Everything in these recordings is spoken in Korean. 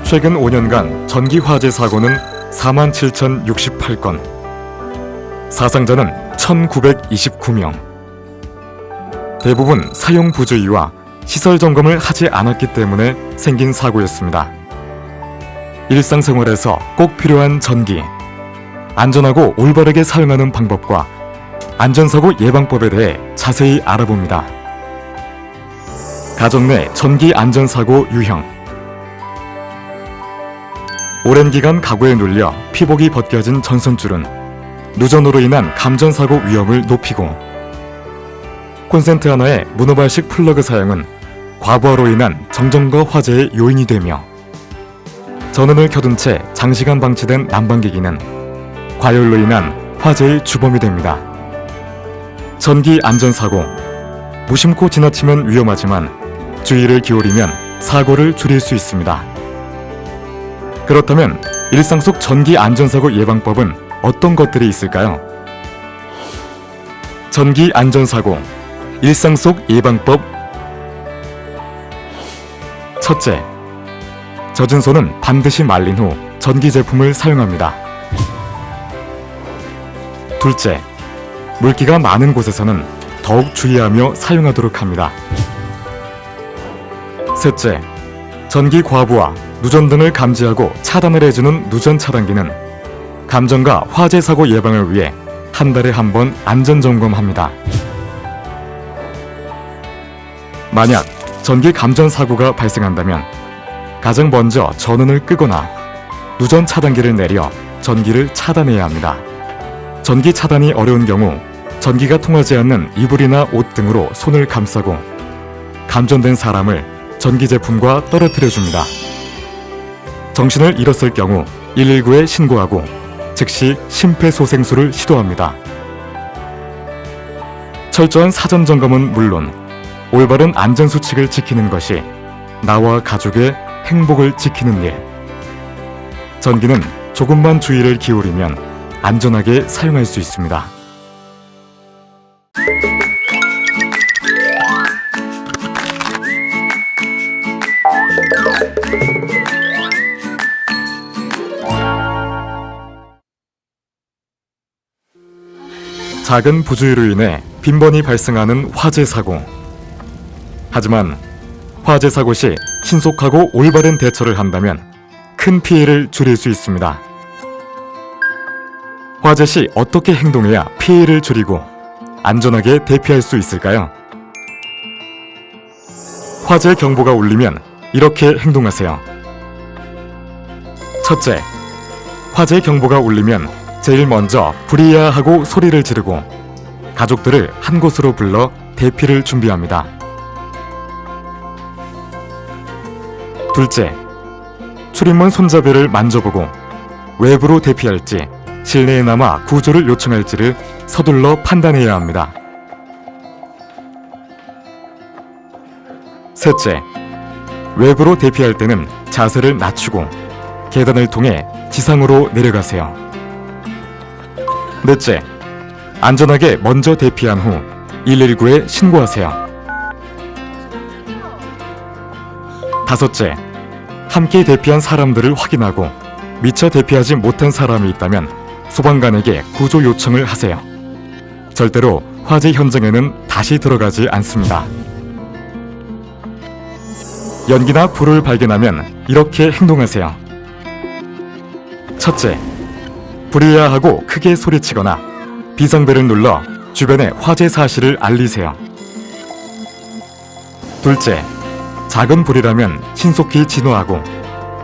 최근 5년간 전기 화재 사고는 47,068건, 사상자는 1,929명. 대부분 사용 부주의와 시설 점검을 하지 않았기 때문에 생긴 사고였습니다. 일상생활에서 꼭 필요한 전기, 안전하고 올바르게 사용하는 방법과 안전사고 예방법에 대해 자세히 알아봅니다. 가정 내 전기 안전사고 유형. 오랜 기간 가구에 눌려 피복이 벗겨진 전선줄은 누전으로 인한 감전사고 위험을 높이고, 콘센트 하나의 문어발식 플러그 사용은 과부하로 인한 정전거 화재의 요인이 되며, 전원을 켜둔 채 장시간 방치된 난방기기는 과열로 인한 화재의 주범이 됩니다. 전기 안전사고. 무심코 지나치면 위험하지만 주의를 기울이면 사고를 줄일 수 있습니다. 그렇다면 일상 속 전기 안전사고 예방법은 어떤 것들이 있을까요? 전기 안전사고, 일상 속 예방법. 첫째, 젖은 손은 반드시 말린 후 전기 제품을 사용합니다. 둘째, 물기가 많은 곳에서는 더욱 주의하며 사용하도록 합니다. 셋째, 전기 과부하, 누전 등을 감지하고 차단을 해주는 누전 차단기는 감전과 화재 사고 예방을 위해 한 달에 한 번 안전 점검합니다. 만약 전기 감전 사고가 발생한다면 가장 먼저 전원을 끄거나 누전 차단기를 내려 전기를 차단해야 합니다. 전기 차단이 어려운 경우 전기가 통하지 않는 이불이나 옷 등으로 손을 감싸고 감전된 사람을 전기 제품과 떨어뜨려 줍니다. 정신을 잃었을 경우 119에 신고하고 즉시 심폐소생술을 시도합니다. 철저한 사전 점검은 물론 올바른 안전수칙을 지키는 것이 나와 가족의 행복을 지키는 일. 전기는 조금만 주의를 기울이면 안전하게 사용할 수 있습니다. 작은 부주의로 인해 빈번히 발생하는 화재 사고. 하지만 화재 사고 시 신속하고 올바른 대처를 한다면 큰 피해를 줄일 수 있습니다. 화재 시 어떻게 행동해야 피해를 줄이고 안전하게 대피할 수 있을까요? 화재 경보가 울리면 이렇게 행동하세요. 첫째, 화재 경보가 울리면 제일 먼저 불이야하고 소리를 지르고 가족들을 한 곳으로 불러 대피를 준비합니다. 둘째, 출입문 손잡이를 만져보고 외부로 대피할지 실내에 남아 구조를 요청할지를 서둘러 판단해야 합니다. 셋째, 외부로 대피할 때는 자세를 낮추고 계단을 통해 지상으로 내려가세요. 넷째, 안전하게 먼저 대피한 후 119에 신고하세요. 다섯째, 함께 대피한 사람들을 확인하고 미처 대피하지 못한 사람이 있다면 소방관에게 구조 요청을 하세요. 절대로 화재 현장에는 다시 들어가지 않습니다. 연기나 불을 발견하면 이렇게 행동하세요. 첫째, 불이야하고 크게 소리치거나 비상벨을 눌러 주변에 화재 사실을 알리세요. 둘째, 작은 불이라면 신속히 진화하고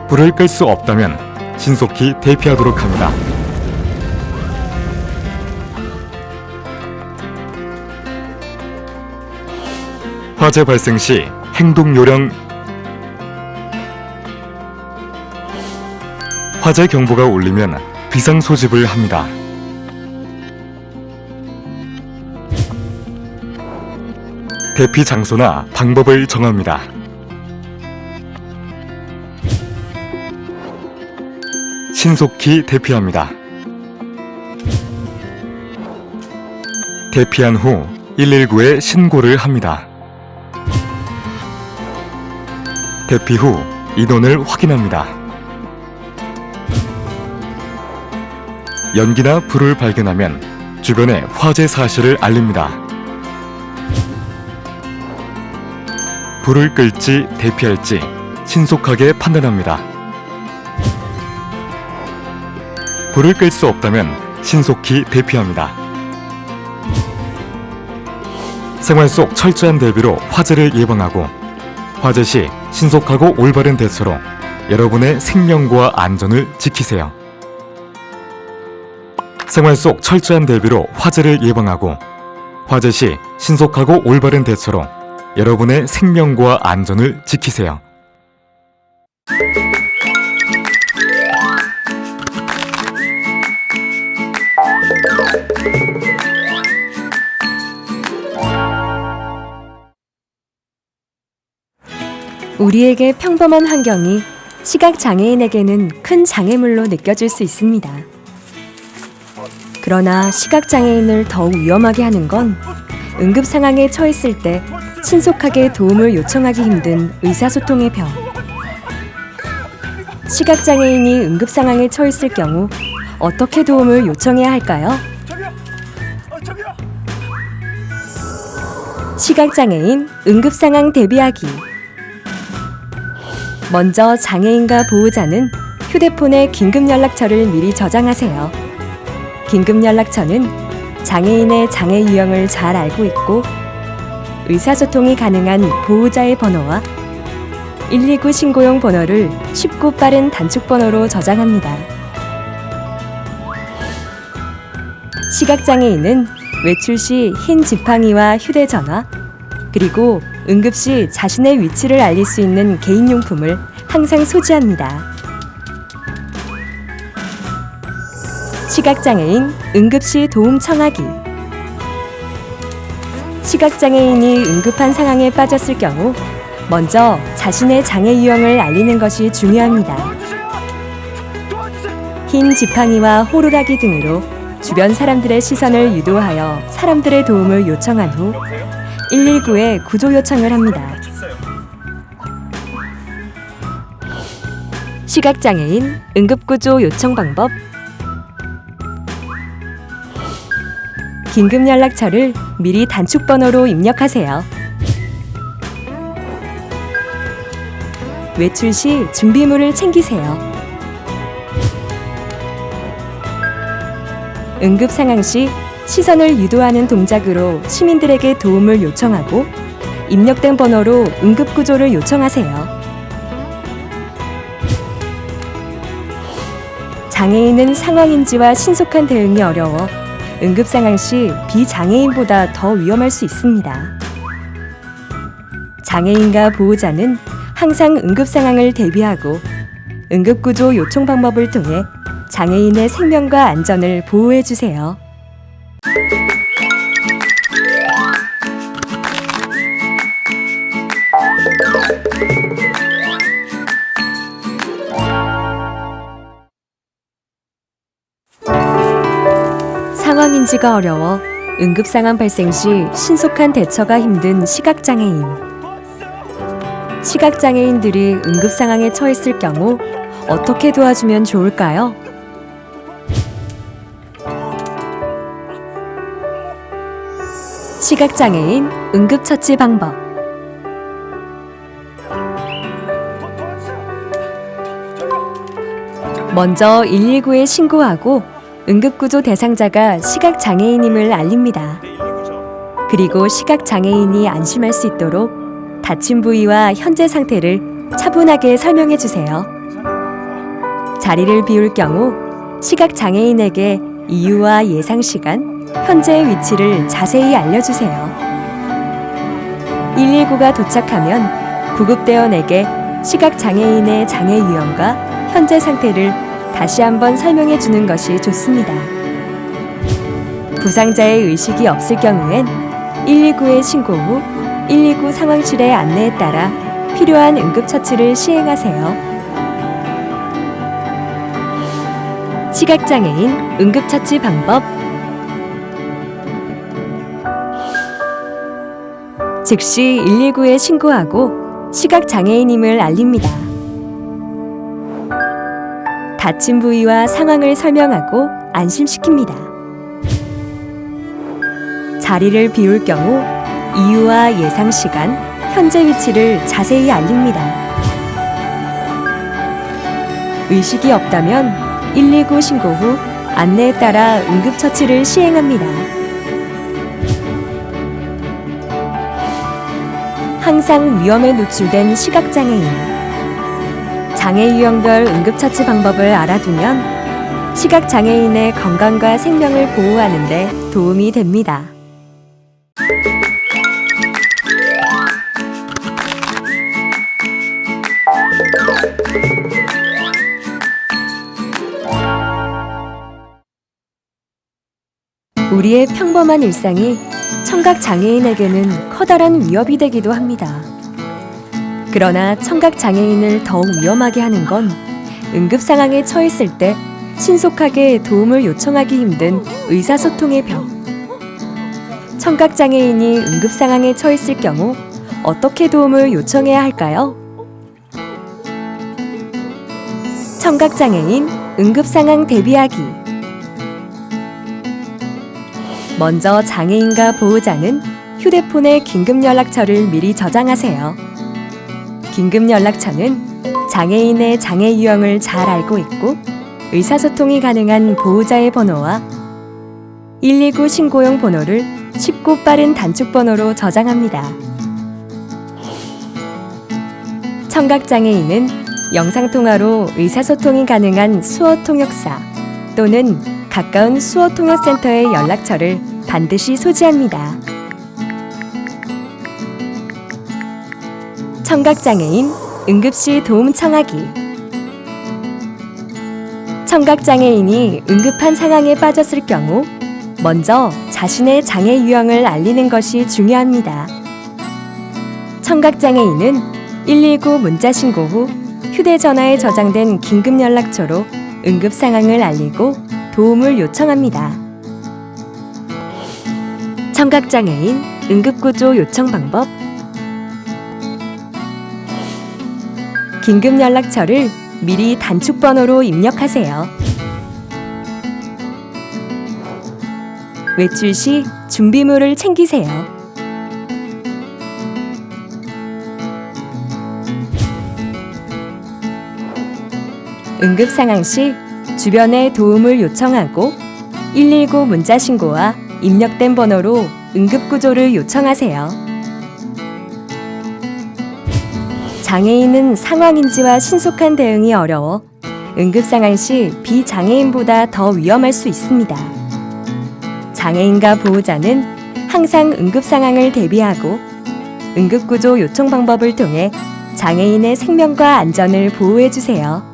불을 끌 수 없다면 신속히 대피하도록 합니다. 화재 발생 시 행동 요령. 화재 경보가 울리면 비상 소집을 합니다. 대피 장소나 방법을 정합니다. 신속히 대피합니다. 대피한 후 119에 신고를 합니다. 대피 후 인원을 확인합니다. 연기나 불을 발견하면 주변에 화재 사실을 알립니다. 불을 끌지 대피할지 신속하게 판단합니다. 불을 끌 수 없다면 신속히 대피합니다. 생활 속 철저한 대비로 화재를 예방하고 화재 시 신속하고 올바른 대처로 여러분의 생명과 안전을 지키세요. 생활 속 철저한 대비로 화재를 예방하고 화재 시 신속하고 올바른 대처로 여러분의 생명과 안전을 지키세요. 우리에게 평범한 환경이 시각장애인에게는 큰 장애물로 느껴질 수 있습니다. 그러나 시각장애인을 더욱 위험하게 하는 건 응급 상황에 처했을 때 신속하게 도움을 요청하기 힘든 의사소통의 벽. 시각장애인이 응급 상황에 처했을 경우 어떻게 도움을 요청해야 할까요? 시각장애인 응급 상황 대비하기. 먼저 장애인과 보호자는 휴대폰에 긴급연락처를 미리 저장하세요. 긴급연락처는 장애인의 장애 유형을 잘 알고 있고 의사소통이 가능한 보호자의 번호와 119 신고용 번호를 쉽고 빠른 단축번호로 저장합니다. 시각장애인은 외출 시 흰 지팡이와 휴대전화, 그리고 응급시 자신의 위치를 알릴 수 있는 개인용품을 항상 소지합니다. 시각장애인 응급시 도움 청하기. 시각장애인이 응급한 상황에 빠졌을 경우 먼저 자신의 장애 유형을 알리는 것이 중요합니다. 흰 지팡이와 호루라기 등으로 주변 사람들의 시선을 유도하여 사람들의 도움을 요청한 후 119에 구조 요청을 합니다. 시각장애인 응급구조 요청 방법. 긴급연락처를 미리 단축번호로 입력하세요. 외출 시 준비물을 챙기세요. 응급 상황 시 시선을 유도하는 동작으로 시민들에게 도움을 요청하고 입력된 번호로 응급구조를 요청하세요. 장애인은 상황인지와 신속한 대응이 어려워 응급 상황 시 비장애인보다 더 위험할 수 있습니다. 장애인과 보호자는 항상 응급 상황을 대비하고 응급구조 요청 방법을 통해 장애인의 생명과 안전을 보호해 주세요. 상황인지가 어려워 응급 상황 발생 시 신속한 대처가 힘든 시각장애인. 시각장애인들이 응급 상황에 처했을 경우 어떻게 도와주면 좋을까요? 시각장애인 응급처치 방법. 먼저 119에 신고하고 응급구조 대상자가 시각장애인임을 알립니다. 그리고 시각장애인이 안심할 수 있도록 다친 부위와 현재 상태를 차분하게 설명해 주세요. 자리를 비울 경우 시각장애인에게 이유와 예상 시간, 현재의 위치를 자세히 알려주세요. 119가 도착하면 구급대원에게 시각장애인의 장애 유형과 현재 상태를 다시 한번 설명해 주는 것이 좋습니다. 부상자의 의식이 없을 경우엔 119에 신고 후 119 상황실의 안내에 따라 필요한 응급처치를 시행하세요. 시각장애인 응급처치 방법. 즉시 119에 신고하고 시각장애인임을 알립니다. 다친 부위와 상황을 설명하고 안심시킵니다. 자리를 비울 경우 이유와 예상 시간, 현재 위치를 자세히 알립니다. 의식이 없다면 119 신고 후 안내에 따라 응급처치를 시행합니다. 항상 위험에 노출된 시각장애인. 장애 유형별 응급처치 방법을 알아두면 시각장애인의 건강과 생명을 보호하는 데 도움이 됩니다. 우리의 평범한 일상이 청각장애인에게는 커다란 위협이 되기도 합니다. 그러나 청각장애인을 더욱 위험하게 하는 건 응급상황에 처했을 때 신속하게 도움을 요청하기 힘든 의사소통의 벽. 청각장애인이 응급상황에 처했을 경우 어떻게 도움을 요청해야 할까요? 청각장애인 응급상황 대비하기. 먼저 장애인과 보호자는 휴대폰에 긴급연락처를 미리 저장하세요. 긴급연락처는 장애인의 장애 유형을 잘 알고 있고 의사소통이 가능한 보호자의 번호와 119 신고용 번호를 쉽고 빠른 단축번호로 저장합니다. 청각장애인은 영상통화로 의사소통이 가능한 수어통역사 또는 가까운 수어통역센터의 연락처를 반드시 소지합니다. 청각장애인 응급시 도움 청하기. 청각장애인이 응급한 상황에 빠졌을 경우 먼저 자신의 장애 유형을 알리는 것이 중요합니다. 청각장애인은 119 문자 신고 후 휴대전화에 저장된 긴급연락처로 응급 상황을 알리고 도움을 요청합니다. 청각장애인 응급구조 요청 방법. 긴급연락처를 미리 단축번호로 입력하세요. 외출 시 준비물을 챙기세요. 응급 상황 시 주변에 도움을 요청하고 119 문자 신고와 입력된 번호로 응급구조를 요청하세요. 장애인은 상황 인지와 신속한 대응이 어려워 응급 상황 시 비장애인보다 더 위험할 수 있습니다. 장애인과 보호자는 항상 응급 상황을 대비하고 응급구조 요청 방법을 통해 장애인의 생명과 안전을 보호해 주세요.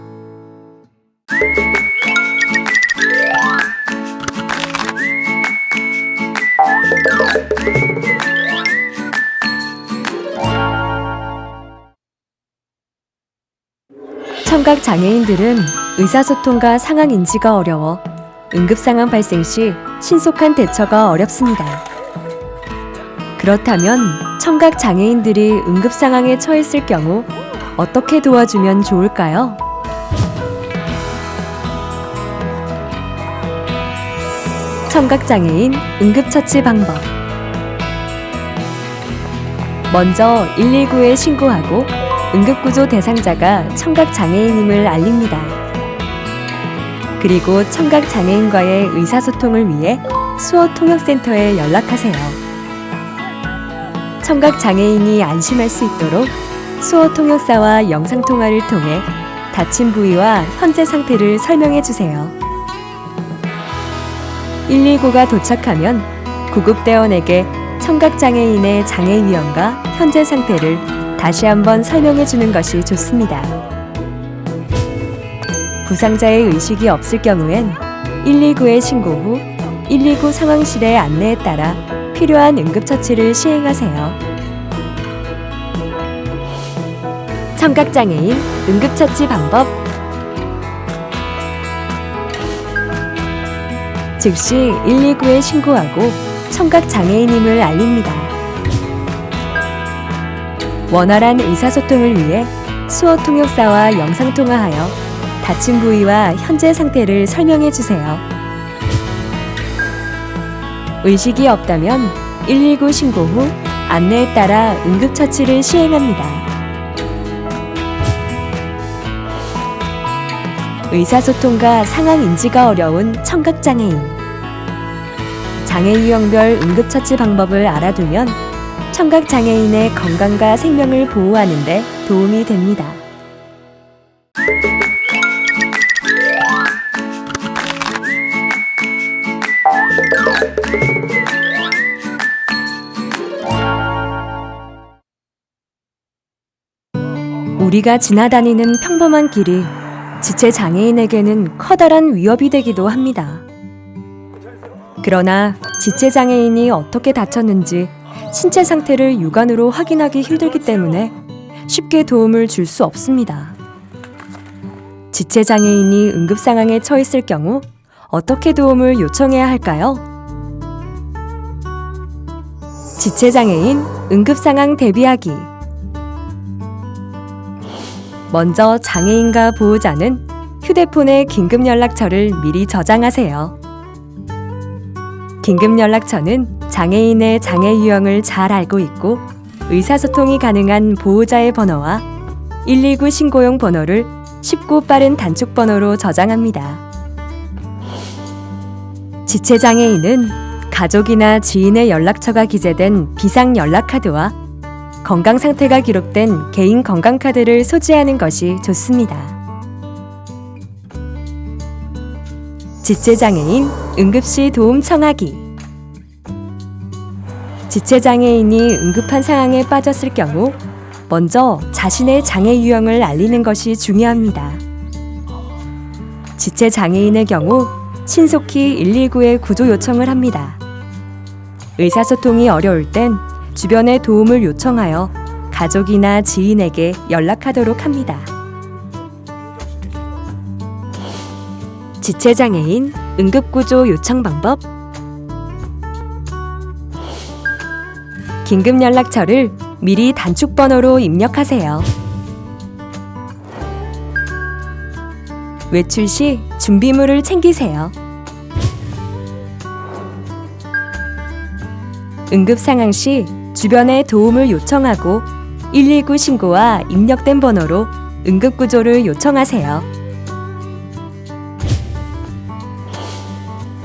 청각 장애인들은 의사소통과 상황 인지가 어려워 응급 상황 발생 시 신속한 대처가 어렵습니다. 그렇다면 청각 장애인들이 응급 상황에 처했을 경우 어떻게 도와주면 좋을까요? 청각 장애인 응급처치 방법. 먼저 119에 신고하고 응급구조 대상자가 청각장애인임을 알립니다. 그리고 청각장애인과의 의사소통을 위해 수어통역센터에 연락하세요. 청각장애인이 안심할 수 있도록 수어통역사와 영상통화를 통해 다친 부위와 현재 상태를 설명해 주세요. 119가 도착하면 구급대원에게 청각장애인의 장애 유형과 현재 상태를 다시 한번 설명해 주는 것이 좋습니다. 부상자의 의식이 없을 경우엔 119에 신고 후 119 상황실의 안내에 따라 필요한 응급처치를 시행하세요. 청각장애인 응급처치 방법. 즉시 119에 신고하고 청각장애인임을 알립니다. 원활한 의사소통을 위해 수어통역사와 영상통화하여 다친 부위와 현재 상태를 설명해 주세요. 의식이 없다면 119 신고 후 안내에 따라 응급처치를 시행합니다. 의사소통과 상황 인지가 어려운 청각장애인. 장애 유형별 응급처치 방법을 알아두면 청각장애인의 건강과 생명을 보호하는 데 도움이 됩니다. 우리가 지나다니는 평범한 길이 지체장애인에게는 커다란 위협이 되기도 합니다. 그러나 지체장애인이 어떻게 다쳤는지 신체 상태를 육안으로 확인하기 힘들기 때문에 쉽게 도움을 줄 수 없습니다. 지체장애인이 응급상황에 처했을 경우 어떻게 도움을 요청해야 할까요? 지체장애인 응급상황 대비하기. 먼저 장애인과 보호자는 휴대폰의 긴급연락처를 미리 저장하세요. 긴급연락처는 장애인의 장애 유형을 잘 알고 있고 의사소통이 가능한 보호자의 번호와 119 신고용 번호를 쉽고 빠른 단축 번호로 저장합니다. 지체장애인은 가족이나 지인의 연락처가 기재된 비상연락카드와 건강 상태가 기록된 개인 건강카드를 소지하는 것이 좋습니다. 지체장애인 응급시 도움 청하기. 지체장애인이 응급한 상황에 빠졌을 경우 먼저 자신의 장애 유형을 알리는 것이 중요합니다. 지체장애인의 경우 신속히 119에 구조 요청을 합니다. 의사소통이 어려울 땐 주변에 도움을 요청하여 가족이나 지인에게 연락하도록 합니다. 지체장애인 응급구조 요청 방법. 긴급연락처를 미리 단축번호로 입력하세요. 외출 시 준비물을 챙기세요. 응급상황 시 주변에 도움을 요청하고 119 신고와 입력된 번호로 응급구조를 요청하세요.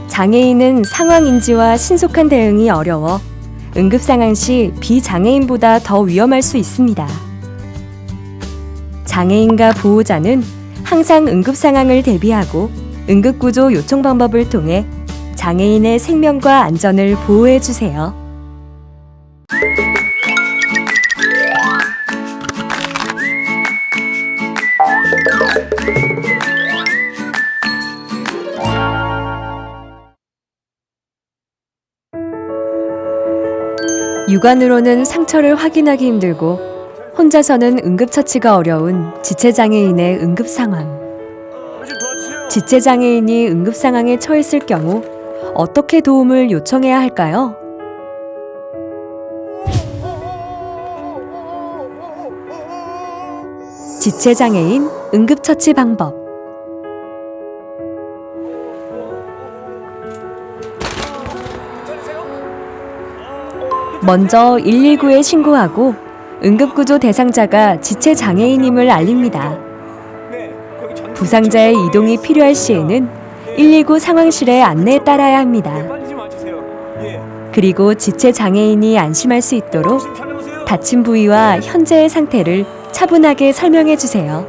장애인은 상황 인지와 신속한 대응이 어려워 응급상황 시 비장애인보다 더 위험할 수 있습니다. 장애인과 보호자는 항상 응급상황을 대비하고 응급구조 요청 방법을 통해 장애인의 생명과 안전을 보호해 주세요. 육안으로는 상처를 확인하기 힘들고 혼자서는 응급처치가 어려운 지체장애인의 응급상황. 지체장애인이 응급상황에 처했을 경우 어떻게 도움을 요청해야 할까요? 지체장애인 응급처치 방법. 먼저 119에 신고하고 응급구조 대상자가 지체장애인임을 알립니다. 부상자의 이동이 필요할 시에는 119 상황실의 안내에 따라야 합니다. 그리고 지체장애인이 안심할 수 있도록 다친 부위와 현재의 상태를 차분하게 설명해 주세요.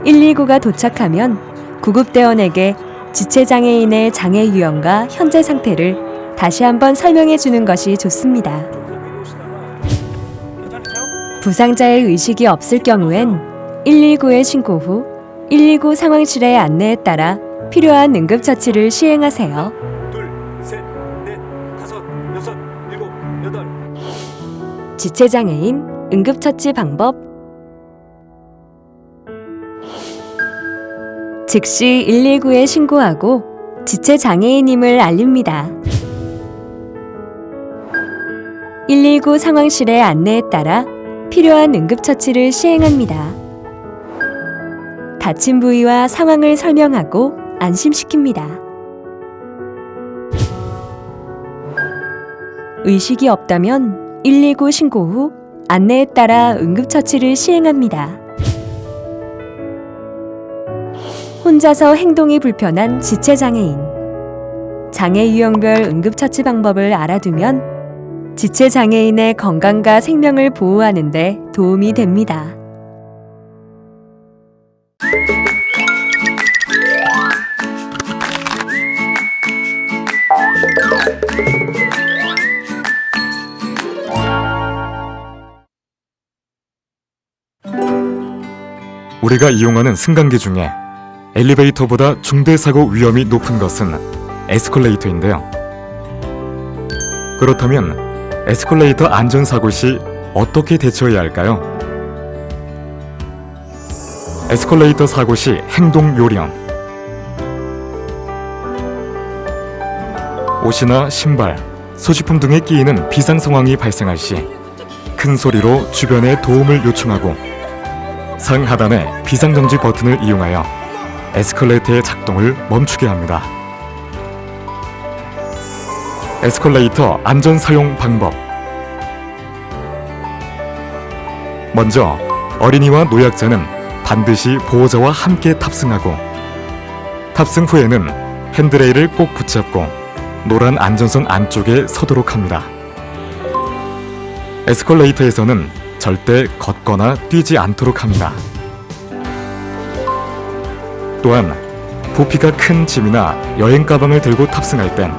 119가 도착하면 구급대원에게 지체장애인의 장애 유형과 현재 상태를 다시 한번 설명해 주는 것이 좋습니다. 부상자의 의식이 없을 경우엔 119에 신고 후 119 상황실의 안내에 따라 필요한 응급처치를 시행하세요. 둘, 셋, 넷, 다섯, 여섯, 일곱, 여덟. 지체장애인 응급처치 방법. 즉시 119에 신고하고 지체장애인임을 알립니다. 119 상황실의 안내에 따라 필요한 응급처치를 시행합니다. 다친 부위와 상황을 설명하고 안심시킵니다. 의식이 없다면 119 신고 후 안내에 따라 응급처치를 시행합니다. 혼자서 행동이 불편한 지체장애인. 장애 유형별 응급처치 방법을 알아두면 지체장애인의 건강과 생명을 보호하는 데 도움이 됩니다. 우리가 이용하는 승강기 중에 엘리베이터보다 중대사고 위험이 높은 것은 에스컬레이터인데요. 그렇다면 에스컬레이터 안전사고 시 어떻게 대처해야 할까요? 에스컬레이터 사고 시 행동 요령. 옷이나 신발, 소지품 등에 끼이는 비상 상황이 발생할 시 큰 소리로 주변에 도움을 요청하고 상 하단의 비상정지 버튼을 이용하여 에스컬레이터의 작동을 멈추게 합니다. 에스컬레이터 안전 사용 방법. 먼저 어린이와 노약자는 반드시 보호자와 함께 탑승하고, 탑승 후에는 핸드레일을 꼭 붙잡고 노란 안전선 안쪽에 서도록 합니다. 에스컬레이터에서는 절대 걷거나 뛰지 않도록 합니다. 또한 부피가 큰 짐이나 여행 가방을 들고 탑승할 땐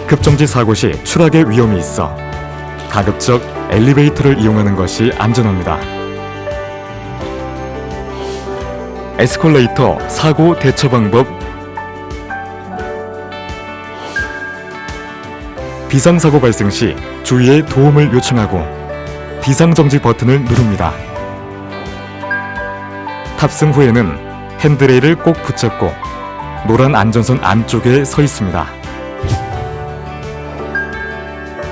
급정지 사고 시 추락의 위험이 있어 가급적 엘리베이터를 이용하는 것이 안전합니다. 에스컬레이터 사고 대처 방법. 비상사고 발생 시 주위에 도움을 요청하고 비상정지 버튼을 누릅니다. 탑승 후에는 핸드레일을 꼭 붙잡고 노란 안전선 안쪽에 서 있습니다.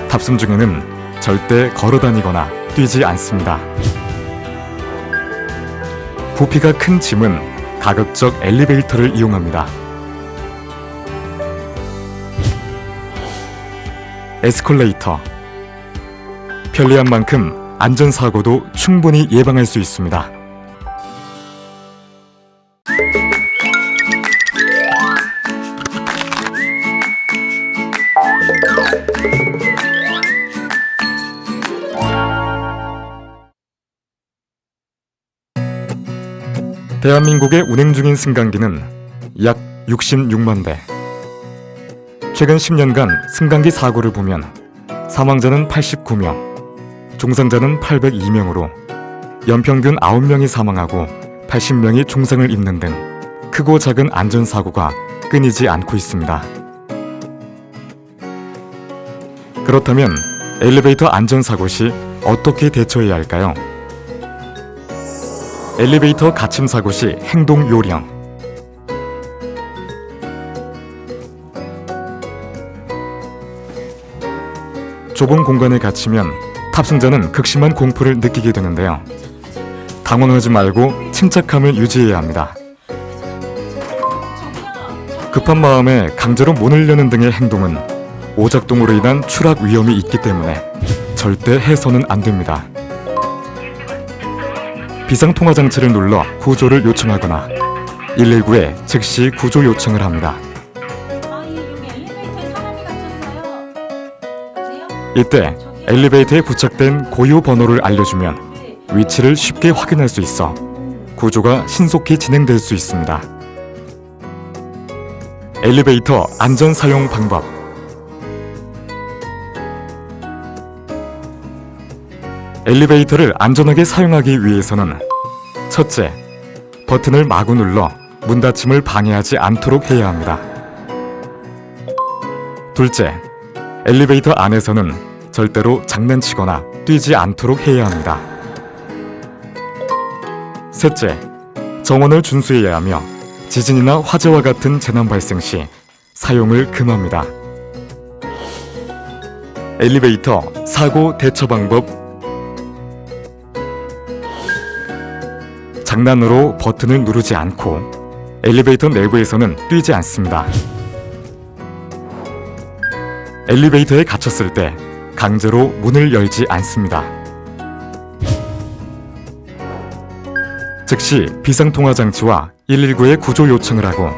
탑승 중에는 절대 걸어다니거나 뛰지 않습니다. 부피가 큰 짐은 가급적 엘리베이터를 이용합니다. 에스컬레이터. 편리한 만큼 안전사고도 충분히 예방할 수 있습니다. 대한민국에 운행 중인 승강기는 약 66만 대. 최근 10년간 승강기 사고를 보면 사망자는 89명, 중상자는 802명으로 연평균 9명이 사망하고 80명이 중상을 입는 등 크고 작은 안전사고가 끊이지 않고 있습니다. 그렇다면 엘리베이터 안전사고 시 어떻게 대처해야 할까요? 엘리베이터 갇힘 사고 시 행동 요령. 좁은 공간에 갇히면 탑승자는 극심한 공포를 느끼게 되는데요. 당황하지 말고 침착함을 유지해야 합니다. 급한 마음에 강제로 문을 여는 등의 행동은 오작동으로 인한 추락 위험이 있기 때문에 절대 해서는 안 됩니다. 비상통화 장치를 눌러 구조를 요청하거나 119에 즉시 구조 요청을 합니다. 이때 엘리베이터에 부착된 고유 번호를 알려주면 위치를 쉽게 확인할 수 있어 구조가 신속히 진행될 수 있습니다. 엘리베이터 안전 사용 방법. 엘리베이터를 안전하게 사용하기 위해서는 첫째, 버튼을 마구 눌러 문 닫힘을 방해하지 않도록 해야 합니다. 둘째, 엘리베이터 안에서는 절대로 장난치거나 뛰지 않도록 해야 합니다. 셋째, 정원을 준수해야 하며 지진이나 화재와 같은 재난 발생 시 사용을 금합니다. 엘리베이터 사고 대처 방법. 장난으로 버튼을 누르지 않고 엘리베이터 내부에서는 뛰지 않습니다. 엘리베이터에 갇혔을 때 강제로 문을 열지 않습니다. 즉시 비상통화 장치와 119에 구조 요청을 하고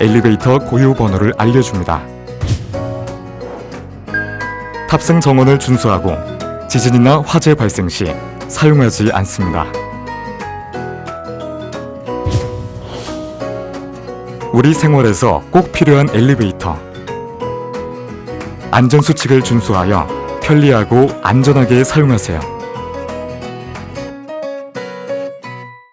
엘리베이터 고유 번호를 알려줍니다. 탑승 정원을 준수하고 지진이나 화재 발생 시 사용하지 않습니다. 우리 생활에서 꼭 필요한 엘리베이터. 안전수칙을 준수하여 편리하고 안전하게 사용하세요.